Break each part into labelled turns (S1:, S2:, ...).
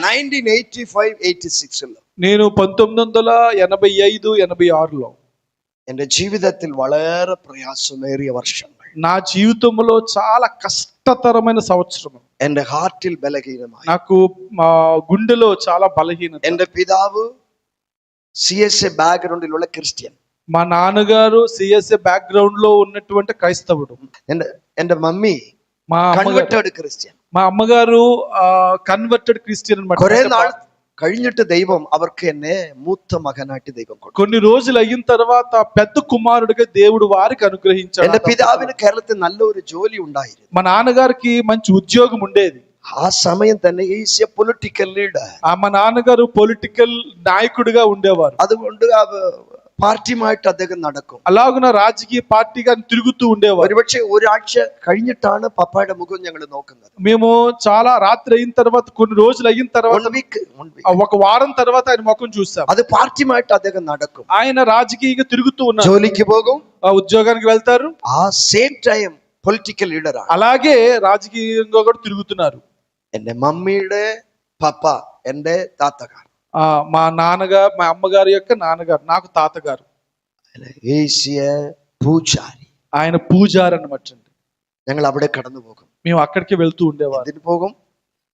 S1: 1985-86
S2: నేను 1985-86లో
S1: എന്റെ ജീവിതത്തിൽ വളരെ പ്രയാസമേറിയ വർഷങ്ങൾ.
S2: నా జీవితంలో చాలా కష్టతరమైన సంవత్సరం.
S1: എന്റെ ഹാർട്ടിൽ ബലഹീനമായി.
S2: నాకు మా గుండెలో చాలా బలహీనత.
S1: എന്റെ പിതാവ് CSA ബാക്ക്ഗ്രൗണ്ടിലുള്ള ക്രിസ്ത്യൻ.
S2: మా నాన్నగారు CSA బ్యాక్గ్రౌండ్ లో ఉన్నటువంటి క్రైస్తవుడు.
S1: എന്റെ മമ്മി കൺവെർട്ടഡ് ക്രിസ്ത്യൻ.
S2: మా అమ్మగారు కన్వర్టెడ్ క్రిస్టియన్ అన్నమాట.
S1: കുറേ നാൾ കഴിഞ്ഞിട്ട് ദൈവം അവർക്ക് എന്നെ മൂത്ത മകനായിട്ട് ദൈവം കൊടുത്തു.
S2: కొన్ని రోజులు అయిన తర్వాత పెద్ద కుమారుడిగా దేవుడు వారికి అనుగ్రహించాడు.
S1: എന്റെ പിതാവിന് കേരളത്തിൽ നല്ലൊരു ജോലി ഉണ്ടായിരുന്നു.
S2: మా నాన్నగారికి మంచి ఉద్యోగం ఉండేది.
S1: ఆ సమయం തന്നെ ఈజ్ ఎ పొలిటికల్ లీడర్.
S2: మా నాన్నగారు పొలిటికల్ నాయకుడిగా ఉండేవారు.
S1: അതുകൊണ്ട് പാർട്ടിയുമായിട്ട് അദ്ദേഹം നടക്കും.
S2: అలాగున రాజకీయ పార్టీగా తిరుగుతూ ఉండేవారు.
S1: ഒരുപക്ഷെ ഒരാഴ്ച കഴിഞ്ഞിട്ടാണ് പപ്പായുടെ മുഖം ഞങ്ങൾ നോക്കുന്നത്.
S2: మేము చాలా రాత్రి అయిన తర్వాత కొన్ని రోజులు అయిన తర్వాత ఒక వారం తర్వాత ఆయన ముఖం చూస్తాం.
S1: అది పార్టీయుമായിട്ട് അദ്ദേഹം നടക്കും.
S2: ఆయన రాజకీయంగా తిరుగుతూ ఉన్నారు.
S1: జోలికి പോകും,
S2: ఉద్యోగానికి వెళ్తారు.
S1: ఆ సేమ్ టైం పొలిటికల్ లీడర్.
S2: అలాగే రాజకీయంగా కూడా తిరుగుతున్నారు.
S1: എന്റെ മമ്മിയുടെ പപ്പ എന്റെ താത്തగారు.
S2: మా నాన్నగారు, మా అమ్మగారి యొక్క నాన్నగారు నాకు తాతగారు.
S1: పూజారి.
S2: ఆయన పూజారి అన్నమాట.
S1: ഞങ്ങൾ അവിടെ కടന്നു പോകും.
S2: మేము అక్కడికి వెళ్తూ ఉండేవారు.
S1: എന്തിനു പോകും?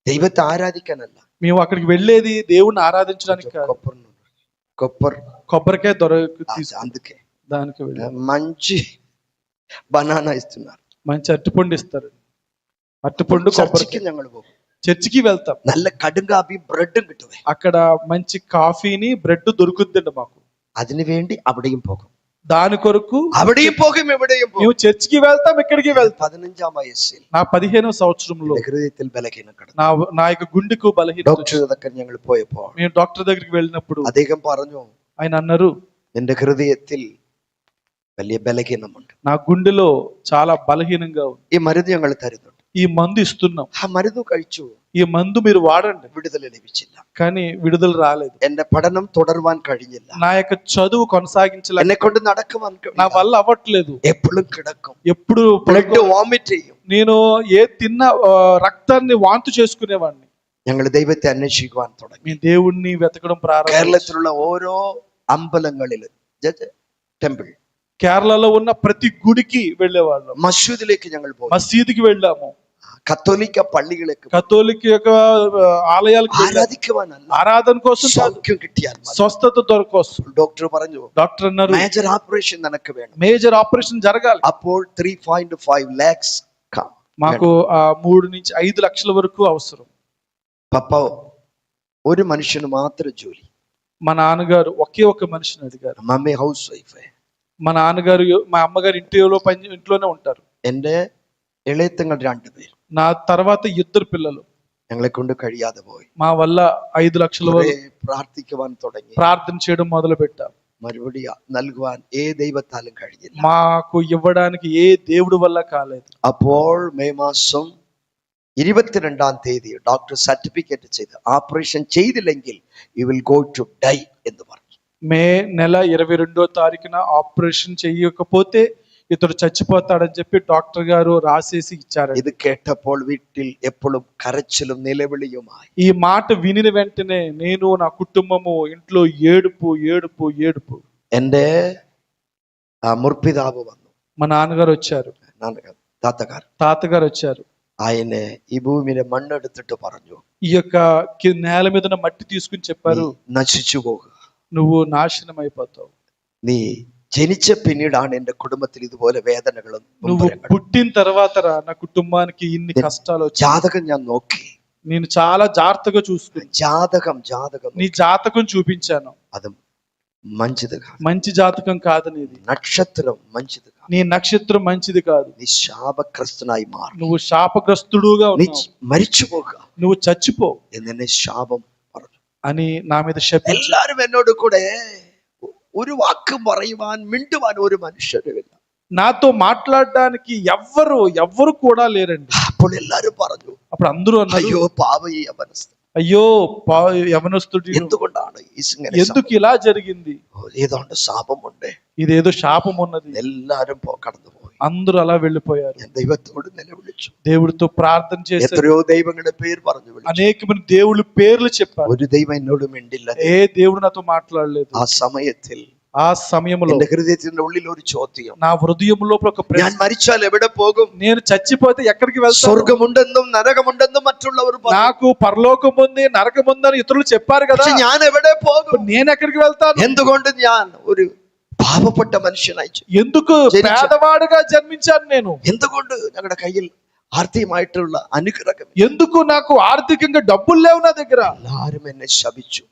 S1: ദൈവത്തെ ആരാധിക്കാനല്ല.
S2: మేము అక్కడికి వెళ్ళేది దేవుణ్ణి ఆరాధించడానికి కాదు. కొబ్బరికాయ
S1: అందుకే
S2: దానికి
S1: మంచి బనానా ఇస్తున్నారు,
S2: మంచి అరటిపండు ఇస్తారు. అరటిపండు కొబ్బరికి
S1: ഞങ്ങൾ പോകും.
S2: చర్చికి వెళ్తాం.
S1: നല്ല കടുങ്കാപ്പി ബ്രെഡും കിട്ടും.
S2: అక్కడ మంచి కాఫీని బ్రెడ్ దొరుకుతుందండి మాకు.
S1: അതിനു വേണ്ടി అവിടെയും പോകും.
S2: దాని కొరకు
S1: అవిടെയും പോകും, ఇవిടെയും പോകും.
S2: మేము చర్చికి వెళ్తాం, ఇక్కడికి వెళ్తాం.
S1: 15వ వయസ്സിൽ
S2: నా 15వ సంవత్సరంలో
S1: హృదయത്തിൽ బలహీనం కടന്നു.
S2: నా యొక్క గుండెకు బలహీనత.
S1: డాక్టర్ దగ్గర ഞങ്ങൾ పోయപ്പോൾ
S2: మేము డాక్టర్ దగ్గరికి వెళ్ళినప్పుడు
S1: അദ്ദേഹം പറഞ്ഞു,
S2: ఆయన అన్నారు,
S1: നിന്റെ ഹൃദയത്തിൽ വലിയ ബലഹീനമുണ്ട്.
S2: నా గుండెలో చాలా బలహీనంగా ఉంది.
S1: ഈ മരുന്ന് ഞങ്ങൾ തരുന്നുണ്ട്.
S2: ఈ మందు ఇస్తున్నాం.
S1: ఆ మరుదు കഴിച്ചു.
S2: ఈ మందు మీరు వాడండి.
S1: విడుదల లభించిല്ല.
S2: కానీ విడుదల రాలేదు.
S1: എന്റെ പഠനം തുടരുവാൻ കഴിഞ്ഞില്ല.
S2: నా యొక్క చదువు కొనసాగించలేదు.
S1: എന്നെ കൊണ്ട് നടക്കുവാൻ
S2: నా వల్ల అవ్వట్లేదు.
S1: ఎప్పుడు കിടക്കും,
S2: ఎప్పుడు
S1: బ్లడ్ వామిట్ ചെയ്യും.
S2: నేను ఏ తిన్న రక్తాన్ని వాంతు చేసుకునేవాడిని.
S1: ഞങ്ങൾ ദൈവത്തെ അന്വേഷിക്കുവാൻ തുടങ്ങി.
S2: మీ దేవుణ్ణి వెతకడం ప్రారంభించాం.
S1: കേരളത്തിലുള്ള ഓരോ അമ്പലങ്ങളിലും ടെമ്പിൾ,
S2: కేరళలో ఉన్న ప్రతి గుడికి వెళ్ళేవాళ్ళం.
S1: మసీదుലേക്ക് ഞങ്ങൾ പോയി.
S2: మసీదుకి వెళ్ళాము.
S1: కథోలిక పള്ളികളിലേക്ക്,
S2: కథోలిక యొక్క ఆలయాలకు
S1: ఆరాధిക്കുവാനല്ല,
S2: ఆరాధన కోసం,
S1: సౌఖ్యం കിട്ടിയാൽ,
S2: స్వస్థత దొరకోసం.
S1: డాక్టర్ പറഞ്ഞു,
S2: డాక్టర్ అన్నారు,
S1: మేజర్ ఆపరేషన్ నాకు వేണം.
S2: మేజర్ ఆపరేషన్ జరగాలి.
S1: അപ്പോൾ 3.5 lakhs
S2: మాకు 3 నుంచి 5 లక్షల వరకు అవసరం.
S1: పప్ప ഒരു മനുഷ്യന് മാത്രം ജോലി.
S2: మా నాన్నగారు ఒకే ఒక మనిషిని అడిగారు.
S1: Mummy house wife.
S2: మా నాన్నగారు, మా అమ్మగారు ఇంట్లోనే ఉంటారు.
S1: എന്റെ ഇളയത്തങ്ങൾ 2 പേര്.
S2: నా తర్వాత 2 పిల్లలు.
S1: ഞങ്ങളെ കൊണ്ട് കഴിയാതെ പോയി.
S2: మా వల్ల 5 లక్షల వరకు
S1: പ്രാർത്ഥിക്കുവാൻ തുടങ്ങി.
S2: ప్రార్థన చేయడం మొదలు పెట్టాం.
S1: మరుపడి നൽകുവാൻ ఏ ദൈവത്താലും കഴിഞ്ഞില്ല.
S2: మాకు ఇవ్వడానికి ఏ దేవుడి వల్ల కాలేదు.
S1: അപ്പോൾ മെയ് മാസം 22ാം തീയതി ഡോക്ടർ സർട്ടിഫിക്കറ്റ് ചെയ്ത് ఆపరేషన్ ചെയ്തില്ലെങ്കിൽ you will go to die എന്ന് പറഞ്ഞു.
S2: మే నెల 22వ తారీఖున ఆపరేషన్ చేయకపోతే ఇతడు చచ్చిపోతాడని చెప్పి డాక్టర్ గారు రాసేసి ఇచ్చారు.
S1: ഇത് കേട്ടപ്പോൾ വീട്ടിൽ എപ്പോഴും കരച്ചിലും നിലവിളിയുമായി.
S2: ఈ మాట వినిన వెంటనే నేను, నా కుటుంబము ఇంట్లో ఏడుపు ఏడుపు ఏడుపు.
S1: എന്റെ ముర్పిదావు വന്നു.
S2: మా నాన్నగారు వచ్చారు. తాతగారు వచ్చారు.
S1: ఆయన ఈ భూమిని మಣ್ಣెടുത്തിട്ട് പറഞ്ഞു,
S2: ఈ యొక్క నేల మీద మట్టి తీసుకుని చెప్పారు,
S1: നശിച്ചുപോകുക,
S2: నువ్వు నాశనం అయిపోతావు.
S1: നീ ജനിച്ച പിന്നീടാണ് എന്റെ കുടുംബത്തിൽ ഇതുപോലെ വേദനകളും.
S2: నువ్వు పుట్టిన తర్వాత నా కుటుంబానికి ఇన్ని కష్టాలు వచ్చాయి.
S1: జాతకం ഞാൻ നോക്കി,
S2: నేను చాలా జాగ్రత్తగా చూసుకుని
S1: జాతకం
S2: నీ జాతకం చూపించాను.
S1: అది మంచిది కాదు.
S2: మంచి జాతకం కాదు నీది.
S1: నక్షత్రం మంచిది కాదు.
S2: నీ నక్షత్రం మంచిది కాదు.
S1: నీ శాపగ్రస్తునాయి మారు.
S2: నువ్వు శాపగ్రస్తుడుగా ఉన్నావు.
S1: മരിച്ചുപോക,
S2: నువ్వు చచ్చిపో
S1: എന്നെ ശാപം പറഞ്ഞു
S2: అని నా మీద శపించారు.
S1: എല്ലാവരും എന്നോട് കൂടെ ഒരു വാക്ക് പറയുവാൻ മിണ്ടുവാൻ ഒരു മനുഷ്യരുമില്ല.
S2: నాతో మాట్లాడడానికి ఎవ్వరు కూడా లేరండి.
S1: അപ്പോൾ എല്ലാവരും പറഞ്ഞു,
S2: అప్పుడు అందరూ అన్నారు,
S1: అయ్యో పాప ఈ యవనస్తుడు,
S2: అయ్యో యవనస్తుడు,
S1: ఎందుకొండాണ്
S2: ఎందుకు ఇలా జరిగింది?
S1: ఏదో శాపం ఉండే,
S2: ఇదేదో శాపం ఉన్నది.
S1: എല്ലാവരും കടന്നുപോയി.
S2: అందరూ అలా వెళ్ళిపోయారు.
S1: ഞാൻ ദൈവത്തോട് നിലവിളിച്ചു.
S2: దేవుడితో ప్రార్థన చేశారు.
S1: എത്രയോ ദൈവങ്ങളുടെ പേര് പറഞ്ഞു വിളിച്ചു.
S2: అనేకమంది దేవుళ్ళ పేర్లు చెప్పారు.
S1: ഒരു ദൈവം എന്നോട് മിണ്ടില്ല.
S2: ఏ దేవుడు నాతో మాట్లాడలేదు.
S1: ആ സമയത്തിൽ
S2: ఆ సమయంలో
S1: എന്റെ ഹൃദയത്തിന്റെ ഉള്ളിൽ ഒരു ചോദ്യം.
S2: నా హృదయం లోపల ఒక ప్రశ్న.
S1: ഞാൻ മരിച്ചാൽ എവിടെ പോകും?
S2: నేను చచ్చిపోతే ఎక్కడికి వెళ్తాను?
S1: സ്വർഗമുണ്ടെന്നും നരകമുണ്ടെന്നും മറ്റുള്ളവർ പറഞ്ഞു.
S2: నాకు పరలోకం ఉంది, నరకం ఉందని ఇతరులు చెప్పారు కదా.
S1: പക്ഷെ ഞാൻ എവിടെ പോകും?
S2: నేను ఎక్కడికి వెళ్తాను?
S1: എന്തുകൊണ്ട് ഞാൻ ഒരു പാവപ്പെട്ട മനുഷ്യനായി
S2: ఎందుకు పేదవాడిగా జన్మించాను నేను?
S1: എന്തുകൊണ്ട് ഞങ്ങളുടെ കയ്യിൽ ആർത്തിയുമായിട്ടുള്ള അനുഗ്രഹം?
S2: ఎందుకు నాకు ఆర్థికంగా డబ్బులు లేవు నా దగ్గర?
S1: എല്ലാരും എന്നെ ശപിച്ചു.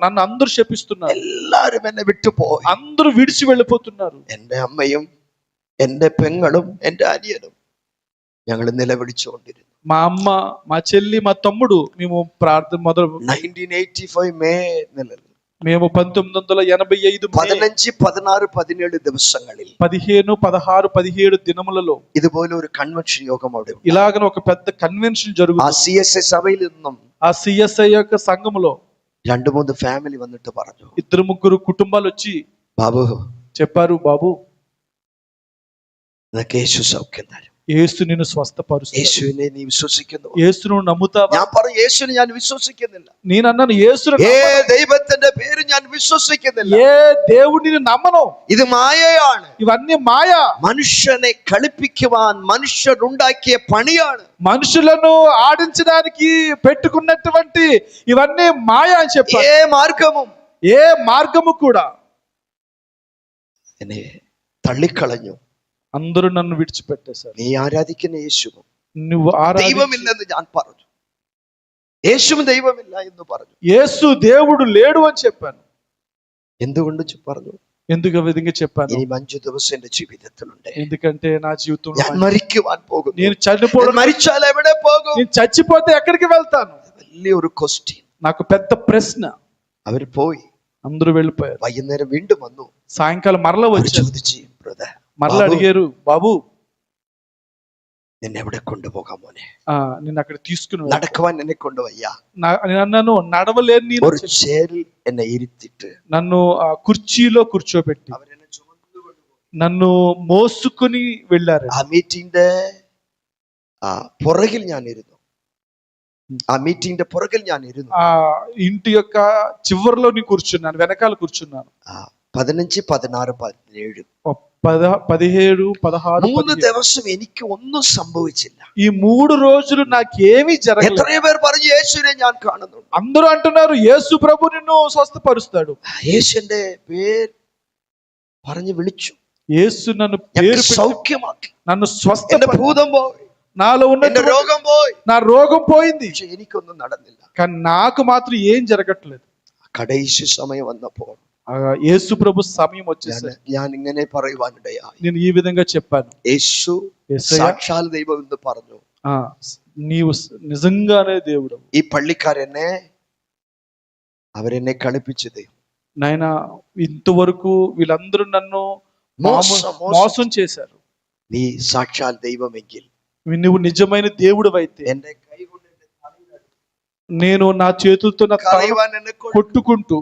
S2: నన్ను అందరూ శపిస్తున్నారు.
S1: എല്ലാരും എന്നെ വിട്ടുപോയി.
S2: అందరూ విడిచి వెళ్ళిపోతున్నారు.
S1: എന്റെ അമ്മയും എന്റെ പെങ്ങളും എന്റെ അനിയനും ഞങ്ങൾ നിലവിളിച്ചുകൊണ്ടിരുന്നു.
S2: మా అమ్మ, మా చెల్లి, మా తమ్ముడు మేము ప్రార్థన మొదలు
S1: 1985 మే నెలలో
S2: మేము 1985
S1: 15, 16, 17 ദിവസങ്ങളിൽ
S2: 15, 16, 17 దినములలో
S1: ഇതുപോലെ ഒരു കൺവെൻഷൻ യോഗം അവിടെ ഉണ്ട്.
S2: ఇలాగన ఒక పెద్ద కన్వెన్షన్
S1: ആ
S2: జరుగుతుంది.
S1: CSI സഭയിൽ നിന്നും
S2: ఆ సిఎస్ఐ యొక్క సంఘములో
S1: 2-3 ഫാമിലി വന്നിട്ട് പറഞ്ഞു,
S2: 2-3 కుటుంబాలు వచ్చి
S1: ബാബു
S2: చెప్పారు, బాబు
S1: നിനക്ക് യേശു സൗഖ്യം തരും.
S2: యేసు నిన్ను స్వస్థపరుస్తాడు.
S1: യേശുവിനെ നീ വിശ്വസിക്കുന്നു?
S2: యేసును నమ్ముతావా?
S1: ഞാൻ പറഞ്ഞു, യേശുവിനെ ഞാൻ വിശ്വസിക്കുന്നില്ല.
S2: నేను అన్నాను, యేసును
S1: ദൈവത്തിന്റെ പേര് ഞാൻ വിശ്വസിക്കുന്നില്ല.
S2: ఏ దేవుడిని నమ్మను.
S1: ഇത് മായയാണ്.
S2: ఇవన్నీ మాయ.
S1: മനുഷ്യനെ കളിപ്പിക്കുവാൻ മനുഷ്യരുണ്ടാക്കിയ പണിയാണ്.
S2: మనుషులను ఆడించడానికి పెట్టుకున్నటువంటి ఇవన్నీ మాయ అని చెప్పారు.
S1: ఏ మార్గము
S2: ఏ మార్గము కూడా
S1: എന്നെ തള്ളിക്കളഞ്ഞു.
S2: అందరూ నన్ను విడిచిపెట్టేశారు.
S1: നീ ആരാധിക്കുന്ന യേശുവും
S2: నువ్వు
S1: ദൈവമില്ലെന്ന് ഞാൻ പറഞ്ഞു. യേശുവും ദൈവമില്ല എന്ന് പറഞ്ഞു.
S2: యేసు దేవుడు లేడు అని చెప్పాను.
S1: എന്തുകൊണ്ട് പറഞ്ഞു?
S2: ఎందుకు ఆ విధంగా చెప్పాను?
S1: ഇനി 5 ദിവസം എന്റെ ജീവിതത്തിലുണ്ട്.
S2: ఎందుకంటే నా జీవితంలో
S1: ഞാൻ മരിക്കുവാൻ പോകുന്നു.
S2: నేను చనిపోవడం,
S1: മരിച്ചാൽ എവിടെ പോകും?
S2: నేను చచ్చిపోతే ఎక్కడికి వెళ్తాను?
S1: വലിയൊരു ക്വസ്റ്റ്യൻ.
S2: నాకు పెద్ద ప్రశ్న.
S1: അവർ പോയി.
S2: అందరూ వెళ్ళిపోయారు.
S1: വൈകുന്നേരം വീണ്ടും വന്നു.
S2: సాయంకాలం మరలా వచ్చారు.
S1: ചോദിച്ചു, ബ്രദർ
S2: మరలా అడిగారు, బాబు
S1: നിന്നെ എവിടെ കൊണ്ടുപോകാം മോനെ?
S2: నిన్ను అక్కడ తీసుకుని
S1: നടക്കുവാൻ എന്നെ കൊണ്ടുവയ്യ.
S2: నేను అన్నాను, నడవలేను నేను.
S1: ഒരു ചേരിൽ എന്നെ ഇരുത്തിട്ട്
S2: నన్ను ఆ కుర్చీలో కూర్చోబెట్టి
S1: അവരെന്നെ ചുമന്നുകൊണ്ടുപോയി.
S2: నన్ను మోసుకుని వెళ్ళారు.
S1: ആ മീറ്റിംഗിന്റെ പുറകിൽ ഞാൻ ഇരുന്നു. ఆ మీటింగ్ పుറകിൽ ഞാൻ ഇരുന്നു.
S2: ఆ ఇంటి యొక్క చివరిలో నేను కూర్చున్నాను, వెనకాల కూర్చున్నాను.
S1: 15, 16, 17
S2: 17, 16,
S1: 3 ദിവസം എനിക്ക് ഒന്നും സംഭവിച്ചില്ല.
S2: ఈ 3 రోజులు నాకేమీ జరగలేదు.
S1: എത്രയോ പേർ പറഞ്ഞു യേശുവിനെ ഞാൻ കാണുന്നു.
S2: అందరూ అంటున్నారు, యేసు ప్రభు నిన్ను స్వస్థపరుస్తాడు.
S1: യേശുവിന്റെ പേര് പറഞ്ഞു വിളിച്ചു.
S2: యేసు నన్ను పేరు పెట్టి
S1: സൗഖ്യമാക്കി.
S2: నన్ను
S1: എന്റെ
S2: స్వస్థపరిచాడు.
S1: ഭൂതം പോയി,
S2: నాలో ఉన్న
S1: എന്റെ രോഗം പോയി.
S2: నా రోగం పోయింది.
S1: പക്ഷെ എനിക്കൊന്നും നടന്നില്ല.
S2: కానీ నాకు మాత్రం ఏం జరగట్లేదు.
S1: കടൈശി സമയം വന്നപ്പോൾ
S2: యేసు ప్రభు సమయం వచ్చేసరికి
S1: ഞാൻ ഇങ്ങനെ പറയുവാനിടയായി.
S2: నేను ఈ విధంగా చెప్పాను,
S1: యేసు സാക്ഷാൽ ദൈവം എന്ന് പറഞ്ഞു.
S2: నీవు నిజంగానే దేవుడు.
S1: ഈ പള്ളിക്കാരെന്നെ അവരെന്നെ കളിപ്പിച്ചത്.
S2: నాయన, ఇంతవరకు వీళ్ళందరూ నన్ను మోసం చేశారు.
S1: നീ സാക്ഷാൽ ദൈവമെങ്കിൽ
S2: నువ్వు నిజమైన దేవుడు అయితే
S1: എന്റെ കൈ കൊണ്ട്
S2: నేను నా చేతులతో నా కొట్టుకుంటూ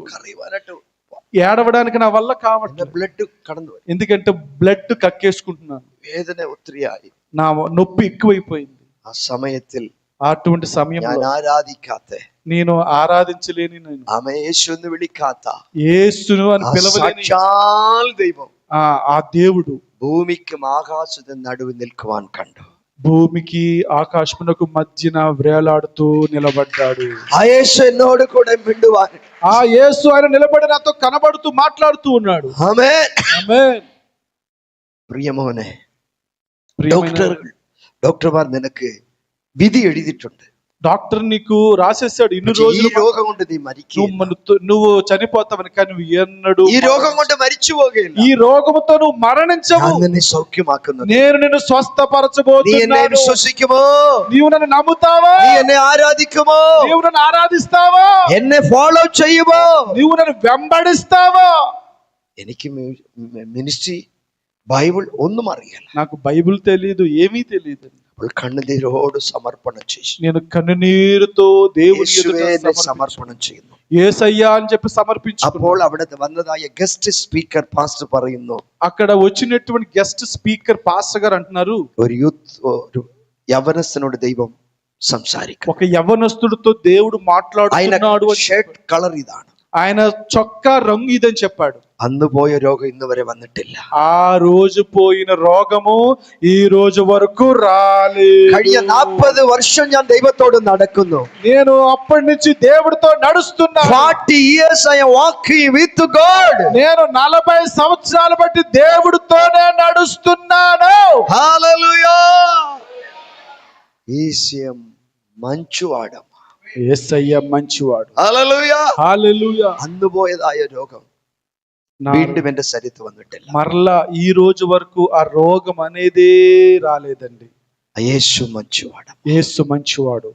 S2: ఏడవడానికి నా వల్ల కావట్లేదు.
S1: ബ്ലഡ് കടന്നു.
S2: ఎందుకంటే బ్లడ్ కక్కేసుకుంటున్నాను.
S1: വേദന ഒത്തിരിയായി.
S2: నా నొప్పి ఎక్కువైపోయింది.
S1: ആ സമയത്തിൽ
S2: అటువంటి సమయంలో
S1: ഞാൻ ആരാധിക്കാത്ത,
S2: నేను ఆరాధించలేని, నేను
S1: ആമേ യേശു എന്ന് വിളിക്കാത്ത
S2: యేసును అని పిలవలేని
S1: സാക്ഷാൽ ദൈവം
S2: ఆ దేవుడు
S1: ഭൂമിക്കും ആകാശത്തിനും നടുവിൽ നിൽക്കുവാൻ കണ്ടു.
S2: భూమికి ఆకాశమునకు మధ్యన వ్రేలాడుతూ నిలబడ్డాడు.
S1: ആ യേശു എന്നോട് കൂടെ മിണ്ടുവാൻ,
S2: ఆ యేసు ఆయన నిలబడి నాతో కనబడుతూ మాట్లాడుతూ ఉన్నాడు.
S1: ആമേൻ
S2: ఆమేన్.
S1: പ്രിയമോനെ, ഡോക്ടർമാർ നിനക്ക് വിധി എഴുതിയിട്ടുണ്ട്.
S2: డాక్టర్ నీకు రాసేసాడు, ఇన్ని
S1: ഈ
S2: రోజులు
S1: രോഗം കൊണ്ട് നീ മരിക്കും.
S2: నువ్వు చనిపోతావని, కానీ నువ్వు ఎన్నడూ
S1: ഈ രോഗം കൊണ്ട് മരിച്ചു പോകുകയില്ല.
S2: ఈ రోగముతో నువ్వు మరణించవు.
S1: ഞാൻ നിന്നെ സൗഖ്യമാക്കുന്നു.
S2: నేను నిన్ను
S1: നീ എന്നെ
S2: స్వస్థపరచబోతున్నాను.
S1: വിശ്വസിക്കുമോ?
S2: నీవు నన్ను నమ్ముతావా?
S1: നീ എന്നെ ആരാധിക്കുമോ?
S2: నీవు నన్ను ఆరాధిస్తావా?
S1: എന്നെ ഫോളോ ചെയ്യുമോ?
S2: నీవు నన్ను వెంబడిస్తావా?
S1: എനിക്ക് മിനിസ്ട്രി ബൈബിൾ ഒന്നും അറിയില്ല.
S2: నాకు బైబిల్ తెలియదు, ఏమీ తెలియదు.
S1: അപ്പോൾ കണ്ണുനീരോട് സമർപ്പണ ചെയ്തു.
S2: నేను కన్నీరుతో దేవుని ఎదుట
S1: യേശുവേ എന്നെ
S2: సమర్పించు.
S1: സമർപ്പണം ചെയ്യുന്നു.
S2: యేసయ్యా అని చెప్పి సమర్పించుకున్నాను.
S1: അപ്പോൾ അവിടെ വന്നതായ ഗസ്റ്റ് സ്പീക്കർ പാസ്റ്റർ പറയുന്നു,
S2: అక్కడ వచ్చినటువంటి గెస్ట్ స్పీకర్ పాస్టర్ గారు అంటున్నారు,
S1: ഒരു യവനസ്ഥനോട് ദൈവം സംസാരിക്കും.
S2: ఒక యవ్వనస్తుడితో దేవుడు మాట్లాడుతున్నాడు అని
S1: ഷർട്ട് കളർ ഇതാണ്,
S2: ఆయన చొక్కా రంగు ఇదని చెప్పాడు.
S1: അന്ന് പോയ രോഗം ഇന്ന് വരെ വന്നിട്ടില്ല.
S2: ఆ రోజు పోయిన రోగము ఈ రోజు వరకు రాలేదు.
S1: കഴിഞ്ഞ 40 വർഷം ഞാൻ ദൈവത്തോട് നടക്കുന്നു.
S2: నేను అప్పటి నుంచి దేవుడితో నడుస్తున్నా.
S1: 40 years I am walking with God.
S2: నేను 40 సంవత్సరాల బట్టి దేవుడితోనే నడుస్తున్నాను.
S1: Hallelujah. ఈశ్యం మంచువాడమ్మ.
S2: యేసయ్య మంచివాడు.
S1: Hallelujah.
S2: హల్లెలూయా.
S1: അന്ന് പോയതായ രോഗം വീണ്ടും എന്റെ ശരീരത്തിൽ വന്നിട്ടില്ല.
S2: మరలా ఈ రోజు వరకు ఆ రోగం అనేదే రాలేదండి.
S1: యేసు మంచివాడు.
S2: యేసు మంచివాడు.